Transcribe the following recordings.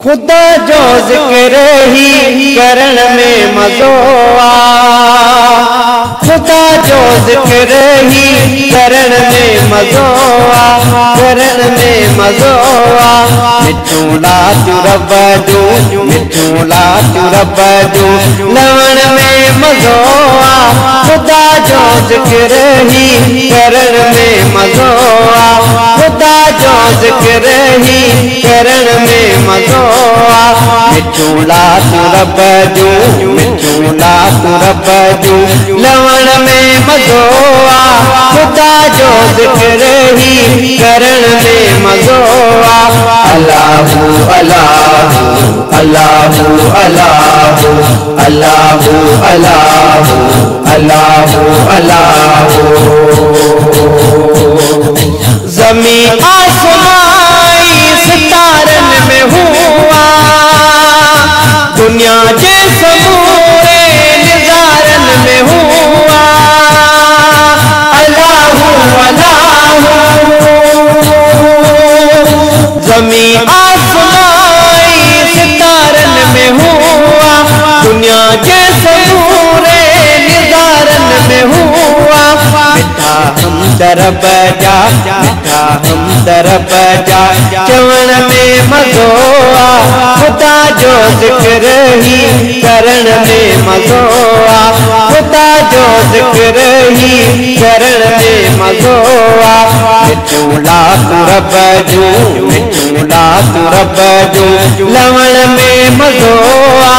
खुदा जो जिक्र ही करण में मज़ो आ, खुदा जो जिक्र ही करण में मज़ो आ, करण में मज़ो आ। मिठू ला तू रब जू, मिठू ला तू रब जू, लवण में मज़ो आ। खुदा जो जिक्र ही करण में मज़ो आ, खुदा जो जिक्र ही करण में मज़ो आ। मिठू ला तू रब जू, मिठू ला तू रब जू, लवण में मज़ो आ। खुदा जो जिक्र ही करण में मज़ो आ। अल्लाहु अल्लाहु अल्लाहु अल्लाहु अल्लाहु अल्लाहु अल्लाहु अल्लाहु। ज़मीन आसमां सितारन में हुआ, दुनिया के समूरे निज़ारन में हुआ। अल्लाहु अल्लाहु। ज़मीन आसमां सितारन में हुआ, दुनिया के समूरे निज़ारन में हुआ। मिठा हम तरफ जा, मिठा हम तरफ जा, चवण में मज़ो आ। खुदा जो जिक्र ही करण में मज़ो आ, खुदा जो जिक्र ही करण में मज़ो आ। मिठू ला तू रब जू, मिठू ला तू रब जू, लवण में मज़ो आ।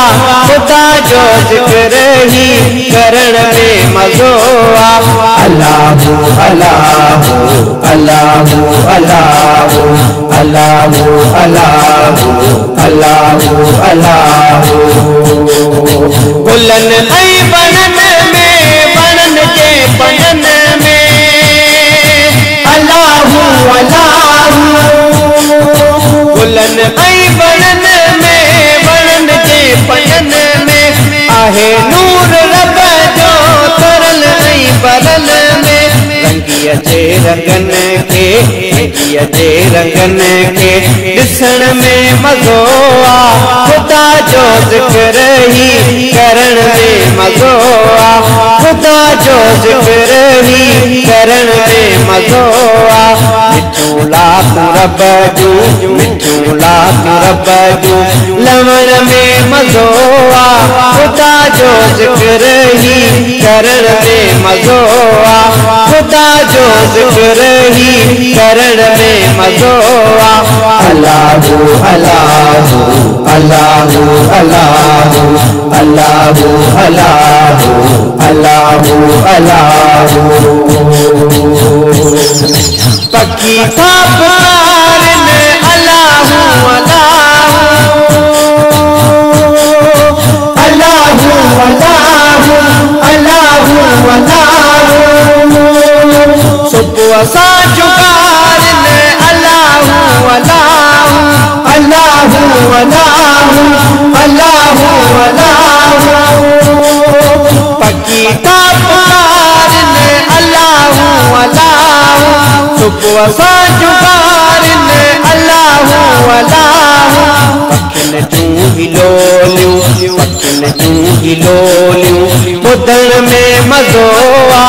खुदा जो जिक्र ही करण में मज़ो आ। अल्लाहु अल्लाहु अल्लाहु अल्लाहु अल्लाहु अल्लाहु अल्लाहु अल्लाहु। गुलन ऐ बनन में, बनन के बनन में, अल्लाहु अल्लाहु। गुलन ऐ बनन में, बनन के बनन में, आहे नूर रब जो तरल ऐ बरन में। रंगिया जे रंगन के, रंगिया जे रंगन के, ॾिसण में मज़ो आ। खुदा जो जिक्र ही करण में मज़ो आ, खुदा जो जिक्र ही करण में मज़ो आ। मिठू ला तू रब जू, मिठू ला तू रब जू, लवण में मज़ो आ। खुदा जो जिक्र ही करण में मज़ो आ, खुदा जो जिक्र ही करण में मज़ो आ। अल्लाहु अल्लाहु अल्लाहु अल्लाहु अल्लाहु अल्लाहु अल्लाहु अल्लाहु। पक्की था पुकारन अल्लाहु अल्लाहु अल्लाहु अल्लाहु अल्लाहु अल्लाहु। सुबह सा जुगारन अल्लाहु अल्लाहु अल्लाहु अल्लाहु अल्लाहु अल्लाहु। पक्की था पुकारन अल्लाहु अल्लाहु, सुबह सा जुगारन अल्लाहु अल्लाहु। पखिन जूं ही लोलियूं, पखिन जूं ही लोलियूं, ॿुधण में मज़ो आ।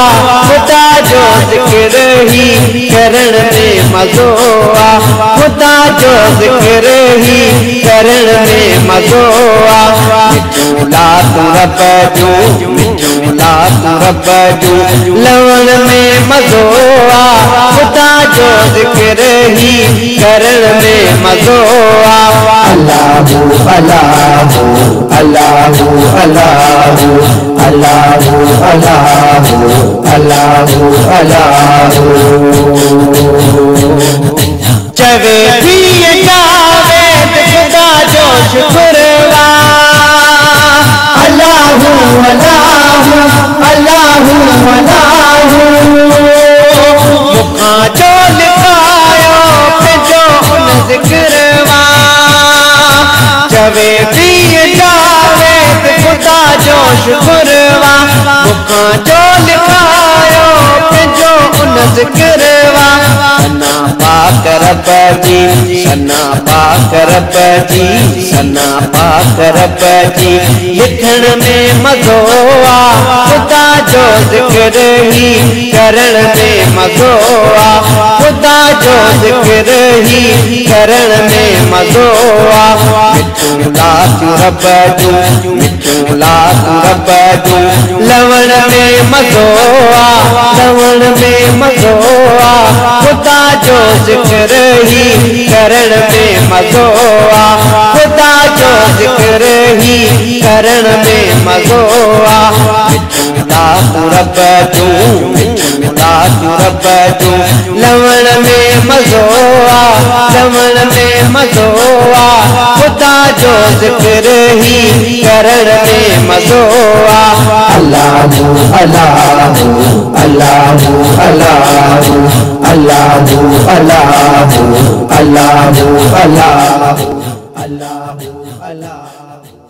खुदा जो जिक्र ही करण में मज़ो आ, खुदा जो जिक्र ही करण में मज़ो आ। मिठू ला तू रब जू, मिठू ला तू रब जू, लवण में मज़ो आ। खुदा जो जिक्र ही करण में मज़ो आ। अल्लाहु अल्लाहु अल्लाहु अल्लाहु अल्लाहु अल्लाहु अल्लाहु अल्लाहु। चवे दिए जावेद खुदा जो शुक्रवा। अल्लाहु अल्लाहु अल्लाहु अल्लाहु। मुखा जो लिखायो जो उन जिक्रवा। चवे दिए जावेद खुदा जो शुक्रवा। मुखा जो लिखायो जो उन ज़िक्रवा सना पाक रब जी सना पाक रब जी सना पाक रब जी लिखण में मज़ो आ खुदा जो ज़िक्र ही करण में मज़ो आ खुदा जो ज़िक्र ही करण में मज़ो आ मिठू लातू रब जूं मिठू लातू रब जूं लवण में मज़ो आ लवण में मज़ो आ खुदा जो ज़िक्र ही करण में मज़ो आ खुदा जो ज़िक्र ही करण में मज़ो आ मिठू लातू रब जूं मिठू लातू रब जूं लवण में मज़ो आ लवण में मज़ो आ खुदा जो ज़िक्र ही करण में मज़ो आ अल्लाहु अल्लाहु अल्लाहु अल्लाहु अल्लाहु अल्लाहु अल्लाहु अल्लाहु अल्लाहु अल्लाहु